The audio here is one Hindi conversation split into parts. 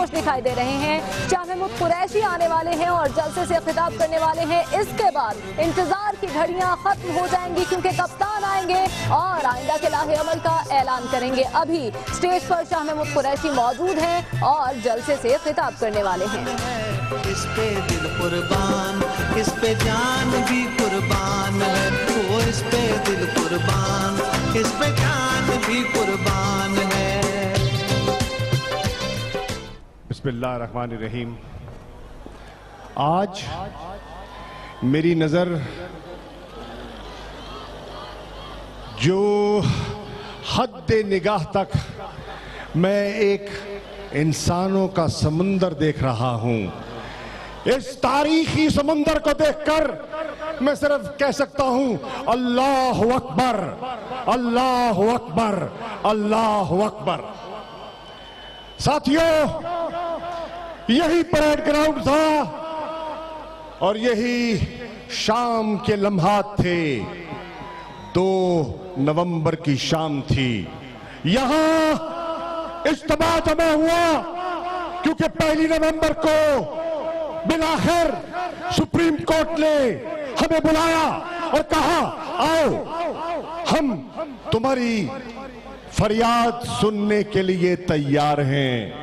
पुरजोश दिखाई दे रहे हैं। शाह महमूद कुरैशी आने वाले हैं और जलसे से खिताब करने वाले हैं। इसके बाद इंतजार की घड़ियां खत्म हो जाएंगी क्योंकि कप्तान आएंगे और आइंदा के लाहे अमल का ऐलान करेंगे। अभी स्टेज पर शाह महमूद कुरैशी मौजूद हैं और जलसे से खिताब करने वाले हैं। इस पे दिल कुर्बान, इस पे जान भी कुर्बान है, वो इस पे दिल कुर्बान, इस पे जान भी कुर्बान है। बिस्मिल्लाहिर्रहमानिर्रहीम। आज मेरी नजर जो हद निगाह तक मैं एक इंसानों का समुंदर देख रहा हूं, इस तारीखी समुंदर को देखकर मैं सिर्फ कह सकता हूं अल्लाह अकबर, अल्लाह अकबर, अल्लाह अकबर। साथियों, यही परेड ग्राउंड था और यही शाम के लम्हात थे। 2 नवंबर की शाम थी। यहां इज्तिमा जमा हुआ क्योंकि 1 नवंबर को बिलाखिर सुप्रीम कोर्ट ने हमें बुलाया और कहा आओ, हम तुम्हारी फरियाद सुनने के लिए तैयार हैं।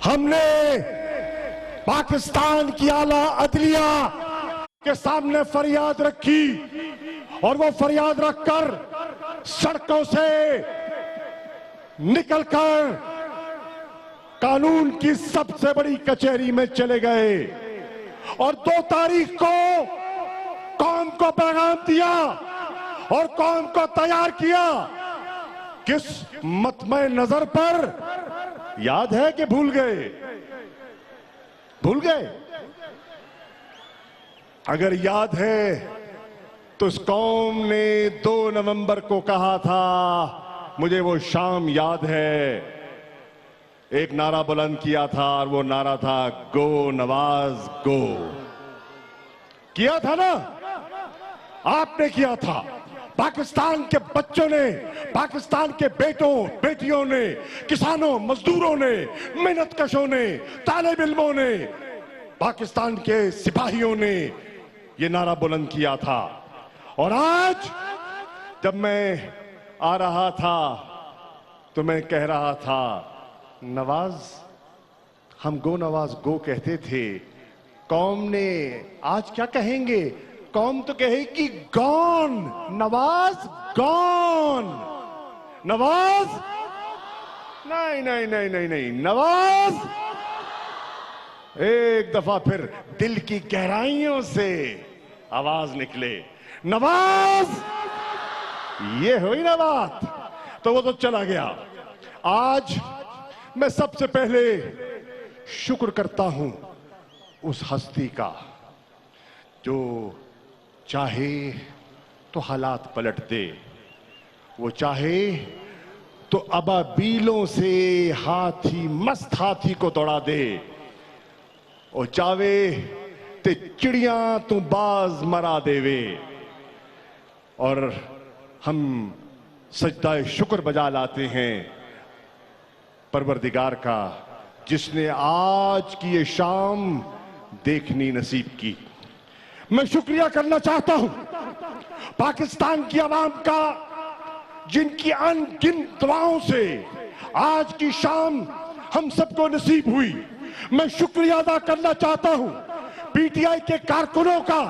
हमने पाकिस्तान की आला अदलिया के सामने फरियाद रखी और वो फरियाद रखकर सड़कों से निकलकर कानून की सबसे बड़ी कचहरी में चले गए और 2 तारीख को कौम को पैगाम दिया और कौम को तैयार किया। किस मतमे नजर पर? याद है कि भूल गए? भूल गए? अगर याद है तो इस कौम ने 2 नवंबर को कहा था, मुझे वो शाम याद है, एक नारा बुलंद किया था और वो नारा था गो नवाज गो। किया था ना? आपने किया था। पाकिस्तान के बच्चों ने, पाकिस्तान के बेटों बेटियों ने, किसानों मजदूरों ने, मेहनतकशों ने, तालिब इल्मों ने, पाकिस्तान के सिपाहियों ने ये नारा बुलंद किया था। और आज जब मैं आ रहा था तो मैं कह रहा था, नवाज, हम गो नवाज गो कहते थे, कौम ने आज क्या कहेंगे? कौम तो कहेगी गॉन, नवाज गॉन। नवाज नहीं नहीं नहीं नहीं नहीं, नवाज एक दफा फिर दिल की गहराइयों से आवाज निकले, नवाज। ये हुई ना बात। तो वो तो चला गया। आज मैं सबसे पहले शुक्र करता हूं उस हस्ती का जो चाहे तो हालात पलट दे, वो चाहे तो अबाबीलों से हाथी, मस्त हाथी को दौड़ा दे, और चाहे ते चिड़ियां तू बाज मरा देवे। और हम सजदा शुक्र बजा लाते हैं परवरदिगार का, जिसने आज की ये शाम देखनी नसीब की। मैं शुक्रिया करना चाहता हूं पाकिस्तान की आवाम का, जिनकी अनगिनत दुआओं से आज की शाम हम सबको नसीब हुई। मैं शुक्रिया अदा करना चाहता हूं पीटीआई के कारकुनों का,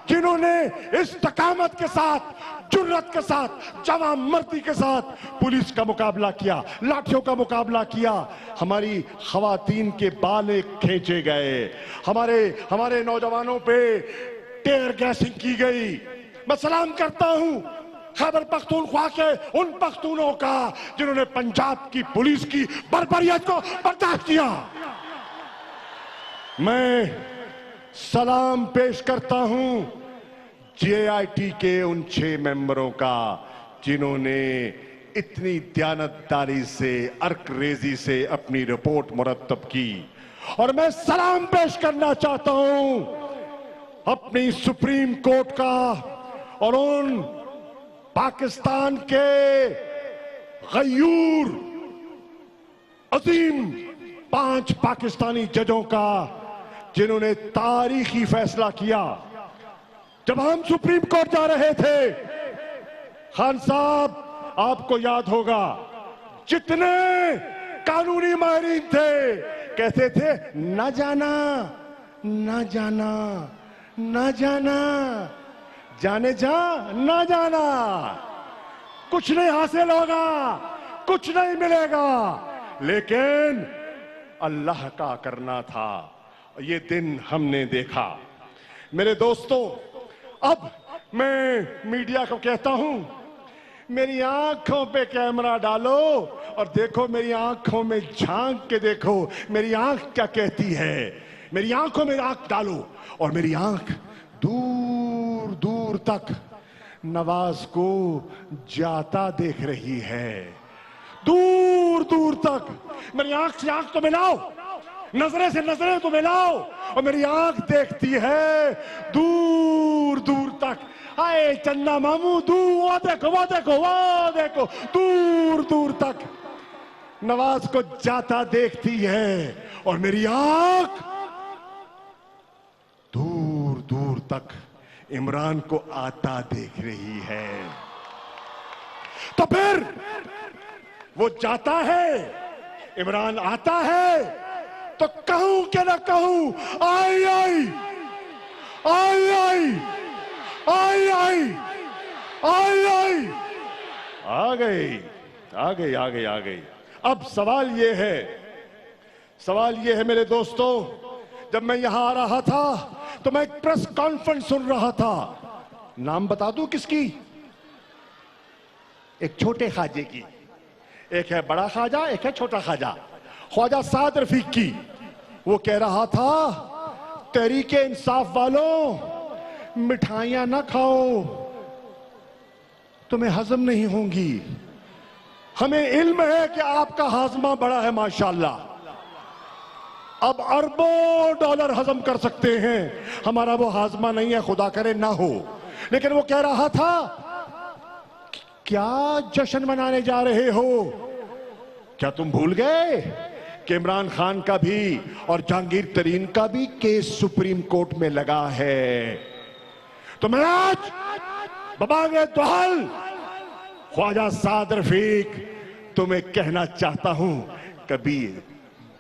जिन्होंने इस्तकामत के साथ, जुर्रत के साथ, जवां मर्दी के साथ पुलिस का मुकाबला किया, लाठियों का मुकाबला किया। हमारी खवातीन के बाल खींचे गए, हमारे नौजवानों पे टेयर गैसिंग की गई। मैं सलाम करता हूं खैबर पख्तूनख्वा के उन पख्तूनों का, जिन्होंने पंजाब की पुलिस की बर्बरियत को बर्दाश्त किया। मैं सलाम पेश करता हूं जेआईटी के उन 6 मेंबरों का, जिन्होंने इतनी दयानतदारी से, अर्क रेजी से अपनी रिपोर्ट मुरतब की। और मैं सलाम पेश करना चाहता हूं अपनी सुप्रीम कोर्ट का और उन पाकिस्तान के गयूर अजीम 5 पाकिस्तानी जजों का जिन्होंने तारीखी फैसला किया। जब हम सुप्रीम कोर्ट जा रहे थे, खान साहब आपको याद होगा, जितने कानूनी माहिरीन थे कहते थे न जाना, न जाना, न जाना, जाने जा न जाना, कुछ नहीं हासिल होगा, कुछ नहीं मिलेगा, लेकिन अल्लाह का करना था। ये दिन हमने देखा। मेरे दोस्तों, अब मैं मीडिया को कहता हूं, मेरी आंखों पे कैमरा डालो और देखो, मेरी आंखों में झांक के देखो, मेरी आंख क्या कहती है। मेरी आंखों में आंख डालो और मेरी आंख दूर दूर तक नवाज को जाता देख रही है, दूर दूर तक। मेरी आंख से आंख तो मिलाओ, नजरें से नजरें तो मिलाओ, और मेरी आंख देखती है दूर दूर तक। हाय चन्ना मामू, दूर, वो देखो, वो देखो, वो देखो, दूर दूर तक नवाज को जाता देखती है, और मेरी आंख दूर दूर तक इमरान को आता देख रही है। तो फिर वो जाता है, इमरान आता है, तो कहूं कि ना कहूं, आई आई आई आई आई आई आई आई, आ गई, आ गई, आ गई, आ गई। अब सवाल ये है मेरे दोस्तों, जब मैं यहां आ रहा था तो मैं एक प्रेस कॉन्फ्रेंस सुन रहा था। नाम बता दूं किसकी? एक छोटे ख्वाजे की। एक है बड़ा ख्वाजा, एक है छोटा ख्वाजा। ख्वाजा साद रफीक की। वो कह रहा था, तहरीके इंसाफ वालों, मिठाइयां ना खाओ, तुम्हें हजम नहीं होंगी। हमें इल्म है कि आपका हाजमा बड़ा है माशाल्लाह, अब अरबों डॉलर हजम कर सकते हैं। हमारा वो हाजमा नहीं है, खुदा करे ना हो। लेकिन वो कह रहा था, क्या जश्न मनाने जा रहे हो? क्या तुम भूल गए कि इमरान खान का भी और जहांगीर तरीन का भी केस सुप्रीम कोर्ट में लगा है? तो मैं आज बबांगे दोहल ख्वाजा साद रफीक तुम्हें कहना चाहता हूं, कभी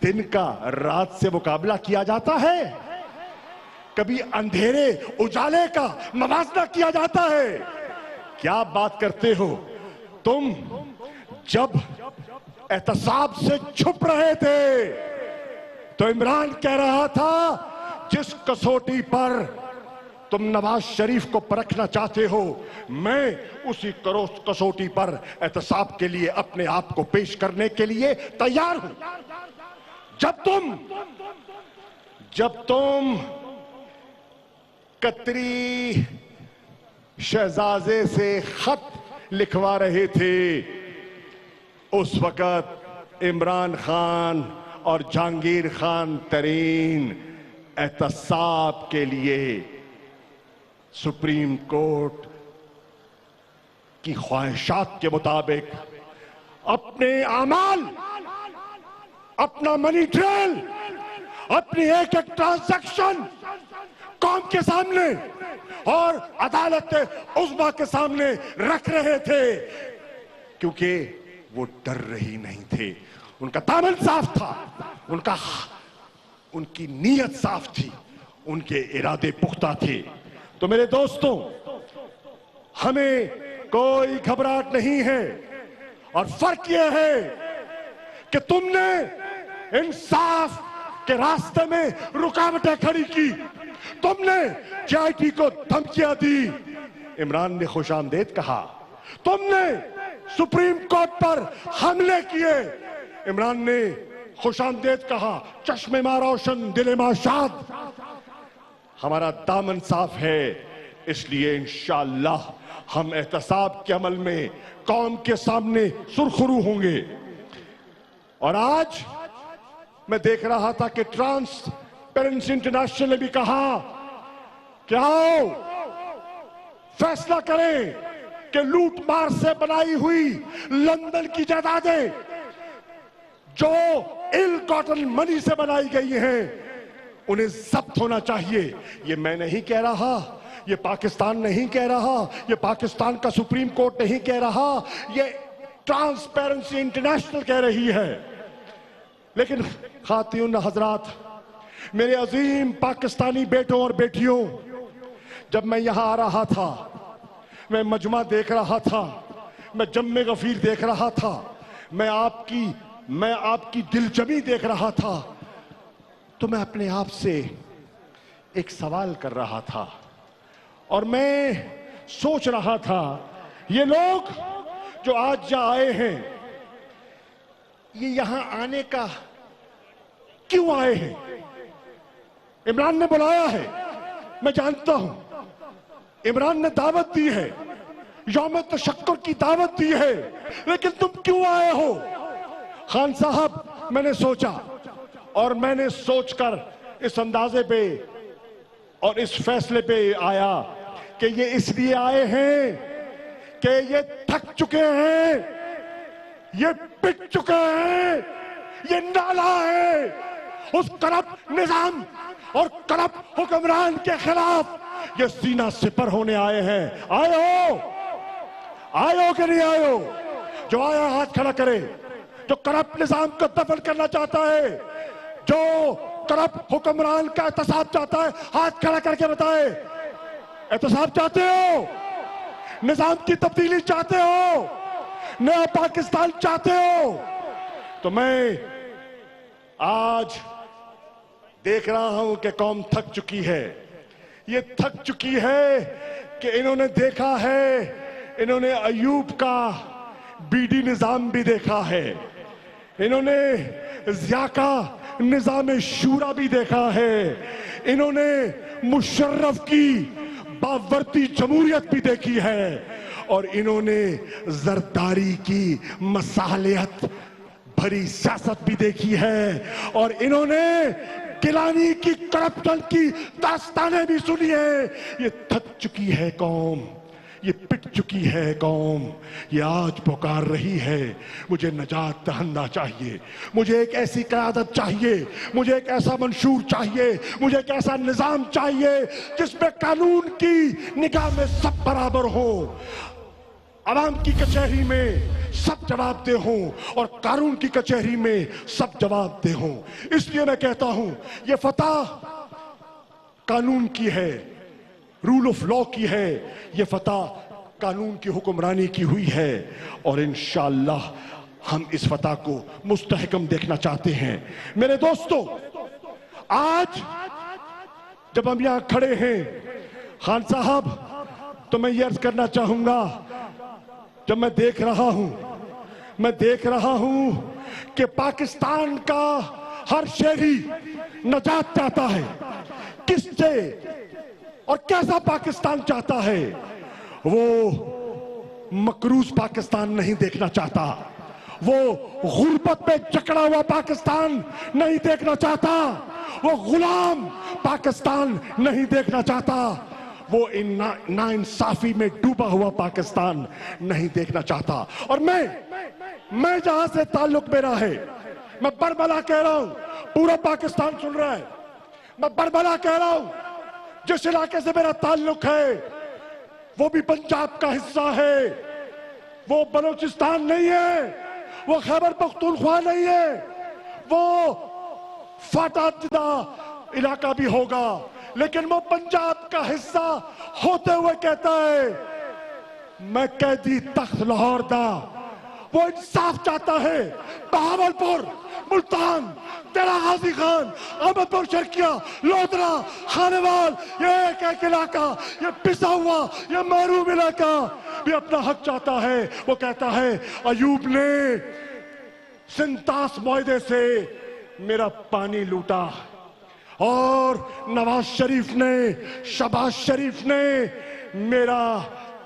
दिन का रात से मुकाबला किया जाता है, कभी अंधेरे उजाले का मवाजना किया जाता है। क्या बात करते हो तुम? जब एहतसाब से छुप रहे थे तो इमरान कह रहा था, जिस कसौटी पर तुम नवाज शरीफ को परखना चाहते हो, मैं उसी कसौटी पर एहतसाब के लिए अपने आप को पेश करने के लिए तैयार हूं। जब तुम कतरी शहजादे से खत लिखवा रहे थे, उस वक्त इमरान खान और जहांगीर खान तरीन एहतसाब के लिए सुप्रीम कोर्ट की ख्वाहिशात के मुताबिक अपने अमाल, अपना मनी ट्रेल, अपनी एक एक ट्रांजैक्शन कौम के सामने और अदालत उज़्मा के सामने रख रहे थे, क्योंकि वो डर रही नहीं थे। उनका दामन साफ था, उनकी नीयत साफ थी, उनके इरादे पुख्ता थे। तो मेरे दोस्तों, हमें कोई घबराहट नहीं है, और फर्क यह है कि तुमने इंसाफ के रास्ते में रुकावटें खड़ी की, तुमने JIT को धमकियां दी, इमरान ने खुशामदेद कहा, तुमने सुप्रीम कोर्ट पर हमले किए, इमरान ने खुशामदेद कहा, चश्मे मा रोशन दिले मा शाद। हमारा दामन साफ है, इसलिए इंशाअल्लाह हम एहतसाब के अमल में कौम के सामने सुरखरू होंगे। और आज मैं देख रहा था कि ट्रांसपेरेंसी इंटरनेशनल ने भी कहा कि आओ फैसला करें कि लूटमार से बनाई हुई लंदन की जायदादें जो इल कॉटन मनी से बनाई गई हैं, उन्हें जब्त होना चाहिए। ये मैं नहीं कह रहा, ये पाकिस्तान नहीं कह रहा, ये पाकिस्तान का सुप्रीम कोर्ट नहीं कह रहा, ये ट्रांसपेरेंसी इंटरनेशनल कह रही है। लेकिन खातिन हजरात, मेरे अजीम पाकिस्तानी बेटों और बेटियों, जब मैं यहां आ रहा था, मैं मजमा देख रहा था, मैं जम्मे गफीर देख रहा था, मैं आपकी दिलजमी देख रहा था, तो मैं अपने आप से एक सवाल कर रहा था और मैं सोच रहा था, ये लोग जो आज यहाँ आए हैं, ये यहां आने का क्यों आए हैं? इमरान ने बुलाया है, मैं जानता हूं, इमरान ने दावत दी है, यौम तशक्कुर की दावत दी है, लेकिन तुम क्यों आए हो? खान साहब, मैंने सोचा और मैंने सोचकर इस अंदाजे पे और इस फैसले पे आया कि ये इसलिए आए हैं कि ये थक चुके हैं, ये पिट चुके हैं, ये नाला है उस करप्ट निजाम और करप्ट हुक्मरान के खिलाफ। ये सीना सिपर होने आए हैं। आए हो कि नहीं आए हो? जो आया हाथ खड़ा करे, जो करप्ट निजाम को दफन करना चाहता है, जो करप्ट हुक्मरान का एहतसाब चाहता है, हाथ खड़ा करके बताए। एहतसाब चाहते हो? निजाम की तब्दीली चाहते हो? नया पाकिस्तान चाहते हो? तो मैं आज देख रहा हूं कि कौम थक चुकी है। ये थक चुकी है कि इन्होंने देखा है, इन्होंने अयूब का बीडी निजाम भी देखा है, इन्होंने ज़िया का निजाम शूरा भी देखा है, इन्होंने मुशर्रफ की बावर्ती जमहूरियत भी देखी है, और इन्होंने जरदारी की मसालियत भरी सियासत भी देखी है, और इन्होंने गिलानी की करप्शन की दास्तानें भी सुनी है। ये थक चुकी है कौम, ये पिट चुकी है कौम, ये आज पुकार रही है, मुझे निजात दहंदा चाहिए, मुझे एक ऐसी क़यादत चाहिए, मुझे एक ऐसा मंशूर चाहिए, मुझे एक ऐसा निजाम चाहिए जिसमें कानून की निगाह में सब बराबर हो, आवाम की कचहरी में सब जवाबदेह हों और कानून की कचहरी में सब जवाबदेह हों। इसलिए मैं कहता हूं, ये फतह कानून की है, रूल ऑफ लॉ की है, ये फतह कानून की हुक्मरानी की हुई है, और इंशाअल्लाह हम इस फतह को मुस्तहकम देखना चाहते हैं। मेरे दोस्तों, आज जब हम यहां खड़े हैं, खान साहब, तो मैं ये अर्ज करना चाहूंगा, जब मैं देख रहा हूं कि पाकिस्तान का हर शहरी नजात चाहता है। किससे और कैसा पाकिस्तान चाहता है? वो मकरूज पाकिस्तान नहीं देखना चाहता, वो गुर्बत पे जकड़ा हुआ पाकिस्तान नहीं देखना चाहता, वो गुलाम पाकिस्तान नहीं देखना चाहता, वो नाइंसाफी में डूबा हुआ पाकिस्तान नहीं देखना चाहता। और मैं जहां से ताल्लुक मेरा है, मैं बरबला कह रहा हूं, पूरा पाकिस्तान सुन रहा है, मैं बरबला कह रहा हूं, जिस इलाके से मेरा ताल्लुक है वो भी पंजाब का हिस्सा है, वो बलूचिस्तान नहीं है, वो खैबर पख्तूनख्वा नहीं है, वो फाटा इलाका भी होगा, लेकिन वो पंजाब का हिस्सा होते हुए कहता है, मैं कैदी तख्त लाहौर दा। वो इंसाफ चाहता है। बहावलपुर, मुल्तान, तेरा गाजी खान, अहमदपुर शर्किया, लोधरा, खानेवाल, ये एक इलाका, ये पिसा हुआ, ये महरूम इलाका भी अपना हक चाहता है। वो कहता है, अयूब ने सिंतास मुआहदे से मेरा पानी लूटा, और नवाज शरीफ ने, शहबाज शरीफ ने मेरा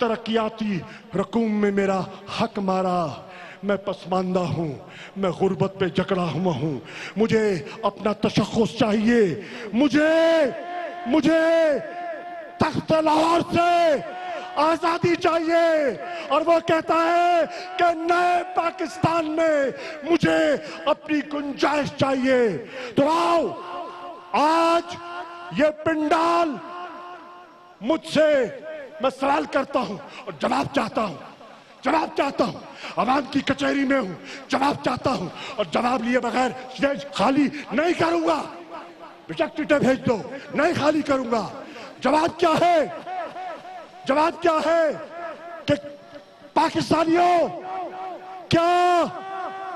तरक्याती रकूम में मेरा हक मारा। मैं पसमानदा हूं, मैं गुर्बत पे जकड़ा हुआ हूं, मुझे अपना तशख्खुस चाहिए, मुझे तख्त लाहौर से आजादी चाहिए, और वो कहता है कि नए पाकिस्तान में मुझे अपनी गुंजाइश चाहिए। तो आओ, आज ये पिंडाल मुझसे मैं सवाल करता हूं और जवाब चाहता हूं, जवाब चाहता हूं। आवाम की कचहरी में हूं, जवाब चाहता हूं और जवाब लिए बगैर स्टेज खाली नहीं करूंगा। बेशक टिकटें भेज दो, नहीं खाली करूंगा। जवाब क्या है? जवाब क्या है कि पाकिस्तानियों, क्या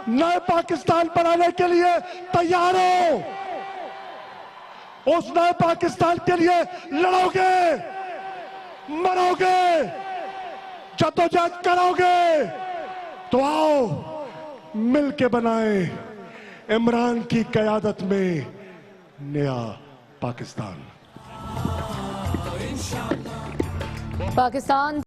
नए पाकिस्तान बनाने के लिए तैयार हो? उस नए पाकिस्तान के लिए लड़ोगे, मरोगे, जद्दोजहद करोगे? तो आओ मिल के बनाए इमरान की क़यादत में नया पाकिस्तान। पाकिस्तान